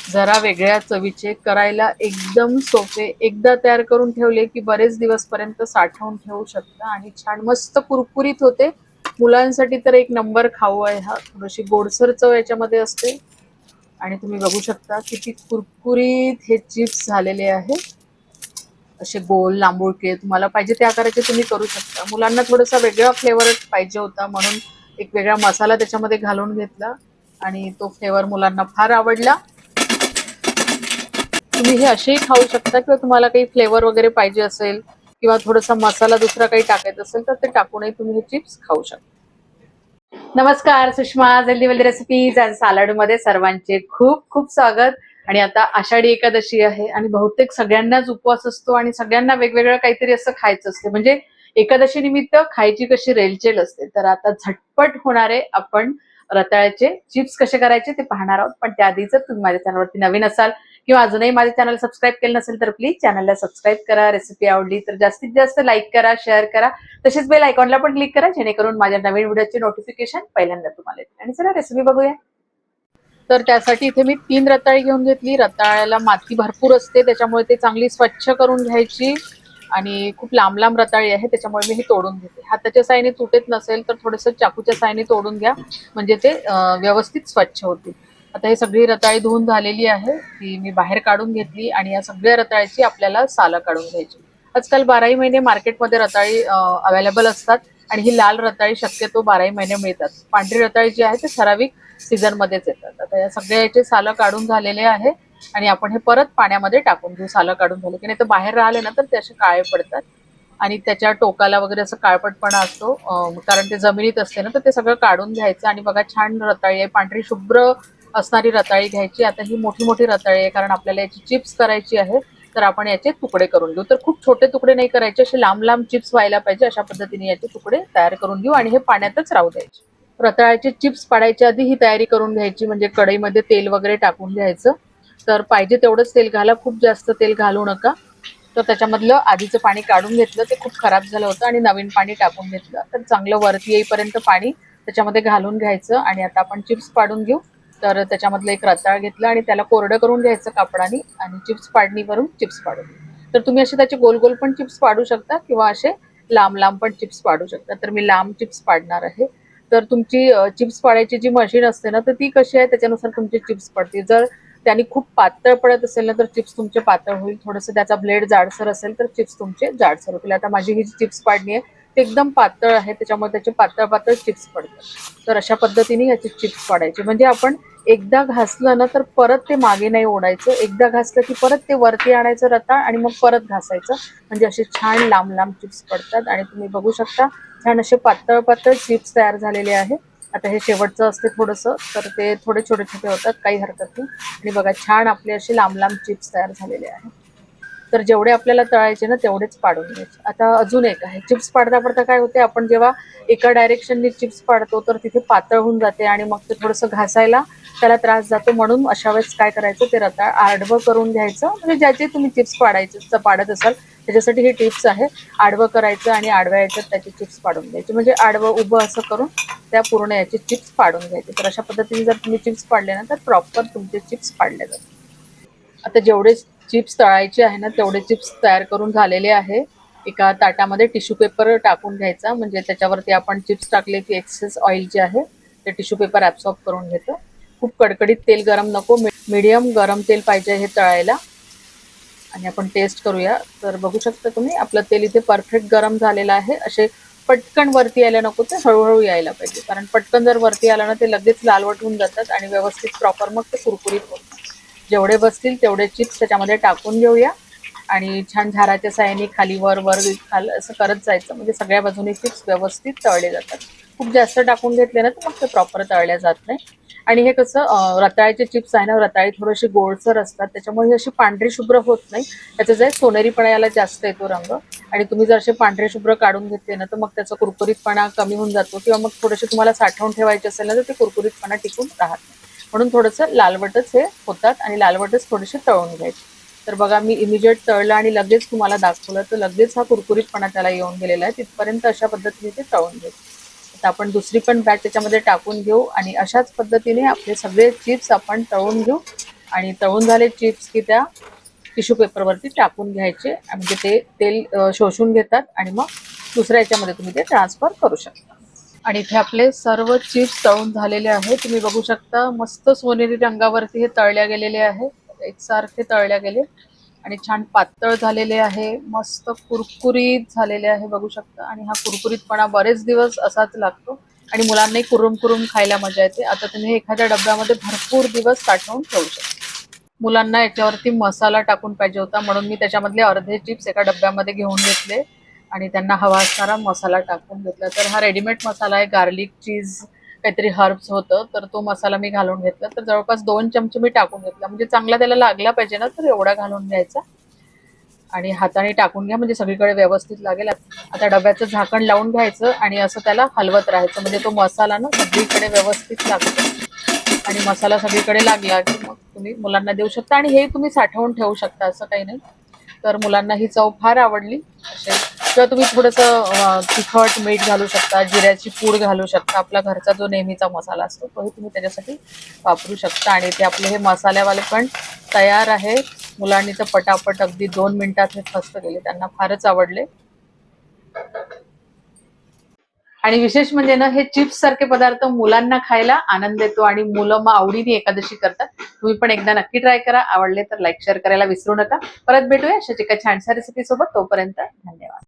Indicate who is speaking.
Speaker 1: जरा वेगळ्या चवीचे, करायला एकदम सोपे, एकदा तयार करून ठेवले की बरेच दिवस पर्यंत साठवून ठेवू शकता आणि छान मस्त कुरकुरीत होते. मुलांसाठी तर एक नंबर खाऊ आहे हा. थोडीशी गोडसर चव याच्यामध्ये असते आणि तुम्ही बघू शकता किती कुरकुरीत हे चिप्स झालेले आहे. असे गोल लांबुळके तुम्हाला पाहिजे त्या आकाराचे तुम्ही करू शकता. मुलांना थोडासा वेगळा फ्लेवर पाहिजे होता म्हणून एक वेगळा मसाला त्याच्यामध्ये घालून घेतला आणि तो फ्लेवर मुलांना फार आवडला. तुम्ही हे असेही खाऊ शकता किंवा तुम्हाला काही फ्लेवर वगैरे पाहिजे असेल किंवा थोडासा मसाला दुसरा काही टाकायचा असेल तर ते टाकूनही तुम्ही हे चिप्स खाऊ शकता. नमस्कार, Sushma healthy wealthy recipes and salad मध्ये सर्वांचे खूप खूप स्वागत. आणि आता आषाढी एकादशी आहे आणि बहुतेक सगळ्यांनाच उपवास असतो आणि सगळ्यांना वेगवेगळं काहीतरी असं खायचं असते. म्हणजे एकादशी निमित्त खायची कशी रेलचेल असते. तर आता झटपट होणारे आपण रताळ्याचे चिप्स कसे करायचे ते पाहणार आहोत. पण त्याआधी जर तुम्ही माझ्या चॅनलवरती नवीन असाल किंवा अजूनही माझे चॅनल सबस्क्राईब केलं नसेल तर प्लीज चॅनलला सबस्क्राईब करा. रेसिपी आवडली तर जास्तीत जास्त लाईक करा, शेअर करा, तसेच बेल आयकॉनला पण क्लिक करा जेणेकरून माझ्या नवीन व्हिडिओचे नोटिफिकेशन पहिल्यांदा तुम्हाला येईल. आणि चला रेसिपी बघूया. तर त्यासाठी इथे मी 3 रताळी घेऊन घेतली. रताळ्याला माती भरपूर असते त्याच्यामुळे ते चांगली स्वच्छ करून घ्यायची आणि खूप लांब लांब रताळी आहे त्याच्यामुळे मी ही तोडून घेते. हाताच्या साहाय्याने तुटत नसेल तर थोडंसं चाकूच्या साहाय्याने तोडून घ्या म्हणजे ते व्यवस्थित स्वच्छ होतील. आता ही सगळी रताळी धुवून झालेली आहे, ती मी बाहेर काढून घेतली आणि या सगळ्या रताळ्याची आपल्याला सालं काढून घ्यायची. आजकाल 12ही महिने मार्केटमध्ये रताळी अवेलेबल असतात आणि ही लाल रताळी शक्यतो 12ही महिने मिळतात. पांढरी रताळी जी आहे ते ठराविक सीझन मध्येच येतात. आता या सगळ्याचे सालं काढून झालेले आहे आणि आपण हे परत पाण्यामध्ये टाकून घेऊ. सालं काढून झाले की नाही तर बाहेर राहिले ना तर ते असे काळे पडतात आणि त्याच्या टोकाला वगैरे असं काळपटपणा असतो कारण ते जमिनीत असते ना. तर ते सगळं काढून घ्यायचं आणि बघा छान रताळी आहे, पांढरी शुभ्र असणारी रताळी घ्यायची. आता ही मोठी मोठी रताळी आहे कारण आपल्याला याची चिप्स करायची आहे. तर आपण याचे तुकडे करून घेऊ. तर खूप छोटे तुकडे नाही करायचे, असे लांब लांब चिप्स व्हायला पाहिजे अशा पद्धतीने याचे तुकडे तयार करून घेऊ आणि हे पाण्यातच राहू द्यायचे. रताळ्याचे चिप्स पाडायच्या आधी ही तयारी करून घ्यायची. म्हणजे कढईमध्ये तेल वगैरे टाकून घ्यायचं. तर पाहिजे तेवढंच तेल घाला, खूप जास्त तेल घालू नका. तर त्याच्यामधलं आधीचं पाणी काढून घेतलं, ते खूप खराब झालं होतं आणि नवीन पाणी टाकून घेतलं. तर चांगलं वरती येईपर्यंत पाणी त्याच्यामध्ये घालून घ्यायचं आणि आता आपण चिप्स पाडून घेऊ. तर त्याच्यामधलं एक रताळ घेतलं आणि त्याला कोरडं करून घ्यायचं कापडाने आणि चिप्स पाडणीवरून चिप्स पाडून. तर तुम्ही असे त्याचे गोल गोल पण चिप्स पाडू शकता किंवा असे लांब लांब पण चिप्स पाडू शकता. तर मी लांब चिप्स पाडणार आहे. तर तुमची चिप्स पाडायची जी मशीन असते ना तर ती कशी आहे त्याच्यानुसार तुमचे चिप्स पडतील. जर त्यांनी खूप पातळ पडत असेल ना तर चिप्स तुमचे पातळ होईल. थोडंसं त्याचा ब्लेड जाडसर असेल तर चिप्स तुमचे जाडसर होतील. आता माझी ही जी चिप्स पाडणी आहे ते एकदम पातळ आहे त्याच्यामुळे त्याचे पातळ पातळ चिप्स पडतात. तर अशा पद्धतीने याचे चिप्स पाडायचे. म्हणजे आपण एकदा घासलं ना तर परत ते मागे नाही ओढायचं. एकदा घासलं की परत ते वरती आणायचं रताळ आणि मग परत घासायचं. म्हणजे असे छान लांब लांब चिप्स पडतात आणि तुम्ही बघू शकता छान असे पातळ पातळ चिप्स तयार झालेले आहे. आता हे शेवटचं असते थोडंसं तर ते थोडे छोटे छोटे होतात, काही हरकत नाही. आणि बघा छान आपले असे लांब लांब चिप्स तयार झालेले आहेत. तर जेवढे आपल्याला तळायचे ना तेवढेच पाडून घ्यायचे. आता अजून एक आहे, चिप्स पाडता पाडता काय होते आपण जेव्हा एका डायरेक्शनने चिप्स पाडतो तर तिथे पातळ होऊन जाते आणि मग ते थोडंसं घासायला त्याला त्रास जातो. म्हणून अशा वेळेस काय करायचं, ते रताळ आडवं करून घ्यायचं. म्हणजे ज्याचे तुम्ही चिप्स पाडत असाल त्याच्यासाठी ही टिप्स आहे. आडवं करायचं आणि आडव्या याच्यात त्याचे चिप्स पाडून घ्यायचे. म्हणजे आडवं उभं असं करून त्या पूर्ण याचे चिप्स पाडून घ्यायचे. तर अशा पद्धतीने जर तुम्ही चिप्स पाडले ना तर प्रॉपर तुमचे चिप्स पाडले जातात. आता जेवढे चिप्स तळायचे आहे ना तेवढे चिप्स तयार करून झालेले आहे. एका ताटामध्ये टिश्यू पेपर टाकून घ्यायचा म्हणजे त्याच्यावरती आपण चिप्स टाकले की एक्सेस ऑइल जे आहे ते टिश्यू पेपर ऍब्सॉर्ब करून घेतं. खूप कडकडीत तेल गरम नको, मीडियम गरम तेल पाहिजे हे तळायला. आणि आपण टेस्ट करूया. तर बघू शकता तुम्ही आपलं तेल इथे परफेक्ट गरम झालेलं आहे. असे पटकन वरती यायला नको, ते हळूहळू यायला पाहिजे. कारण पटकन जर वरती आलं ना ते लगेच लालवट होऊन जातात आणि व्यवस्थित प्रॉपर मग ते कुरकुरीत होत नाही. जेवढे बसतील तेवढे चिप्स त्याच्यामध्ये टाकून घेऊया आणि छान झाराच्या साहाय्याने खाली वर वर खाल असं करत जायचं. म्हणजे सगळ्या बाजूने चिप्स व्यवस्थित तळले जातात. खूप जास्त टाकून घेतले ना तर मग ते प्रॉपर तळल्या जात नाही. आणि हे कसं रताळ्याचे चिप्स आहे ना, रताळी थोडीशी गोडसर असतात त्याच्यामुळे अशी पांढरी शुभ्र होत नाही. त्याचा जे सोनेरीपणा याला जास्त येतो रंग. आणि तुम्ही जर असे पांढरे शुभ्र काढून घेतले ना तर मग त्याचा कुरकुरीतपणा कमी होऊन जातो किंवा मग थोडेसे तुम्हाला साठवून ठेवायचे असेल ना तर ते कुरकुरीतपणा टिकून राहत नाही. म्हणून थोडंसं लालवटच हे होतात आणि लालवटच थोडेसे तळून घ्यायचे. तर बघा मी इमिजिएट तळलं आणि लगेच तुम्हाला दाखवलं तर लगेच हा कुरकुरीतपणा त्याला येऊन गेलेला आहे. तिथपर्यंत अशा पद्धतीने ते तळून घ्यायचे. आता आपण दुसरी पण बॅच त्याच्यामध्ये टाकून घेऊ आणि अशाच पद्धतीने आपले सगळे चिप्स आपण तळून घेऊ आणि तळून झाले चिप्स की त्या टिश्यू पेपरवरती टाकून घ्यायचे, म्हणजे ते तेल शोषून घेतात आणि मग दुसऱ्या याच्यामध्ये तुम्ही ते ट्रान्सफर करू शकता. आणि इथे आपले सर्व चिप्स तळून झालेले आहे. तुम्ही बघू शकता मस्त सोनेरी रंगावरती हे तळल्या गेलेले आहे, एकसारखे तळल्या गेले आणि छान पातळ झालेले आहे, मस्त कुरकुरीत झालेले आहे बघू शकता. आणि हा कुरकुरीतपणा बरेच दिवस असाच लागतो आणि मुलांनाही कुरुम कुरुम खायला मजा येते. आता तुम्ही एखाद्या डब्यामध्ये भरपूर दिवस साठवून ठेवू शकता. मुलांना याच्यावरती मसाला टाकून पाहिजे होता म्हणून मी त्याच्यामधले अर्धे चिप्स एका डब्यामध्ये घेऊन घेतले आणि त्यांना हवा असणारा मसाला टाकून घेतला. तर हा रेडीमेड मसाला आहे, गार्लिक चीज काहीतरी हर्ब्स होतं, तर तो मसाला मी घालून घेतला. तर जवळपास 2 चमचे मी टाकून घेतला, म्हणजे चांगला त्याला लागला पाहिजे ना, तर एवढा घालून घ्यायचा आणि हाताने टाकून घ्या म्हणजे सगळीकडे व्यवस्थित लागेल. आता डब्याचं झाकण लावून घ्यायचं आणि असं त्याला हलवत राहायचं, म्हणजे तो मसाला ना सगळीकडे व्यवस्थित लागतो आणि मसाला सगळीकडे लागला की मग तुम्ही मुलांना देऊ शकता. आणि हे तुम्ही साठवून ठेवू शकता, असं काही नाही. तर मुलांना ही चव फार आवडली असे. किंवा तुम्ही थोडंसं तिखट मीठ घालू शकता, जिऱ्याची पूड घालू शकता, आपला घरचा जो नेहमीचा मसाला असतो तोही तुम्ही त्याच्यासाठी वापरू शकता. आणि ते आपले हे मसाल्यावाले पण तयार आहे. मुलांनी तर पटापट अगदी 2 मिनिटात हे फस्त केले, त्यांना फारच आवडले. आणि विशेष म्हणजे ना, हे चिप्स सारखे पदार्थ मुलांना खायला आनंद देतो आणि मुलं मग आवडीने एकादशी करतात. तुम्ही पण एकदा नक्की ट्राय करा. आवडले तर लाईक शेअर करायला विसरू नका. परत भेटूया अशाच एका छानशा रेसिपी सोबत. तोपर्यंत धन्यवाद.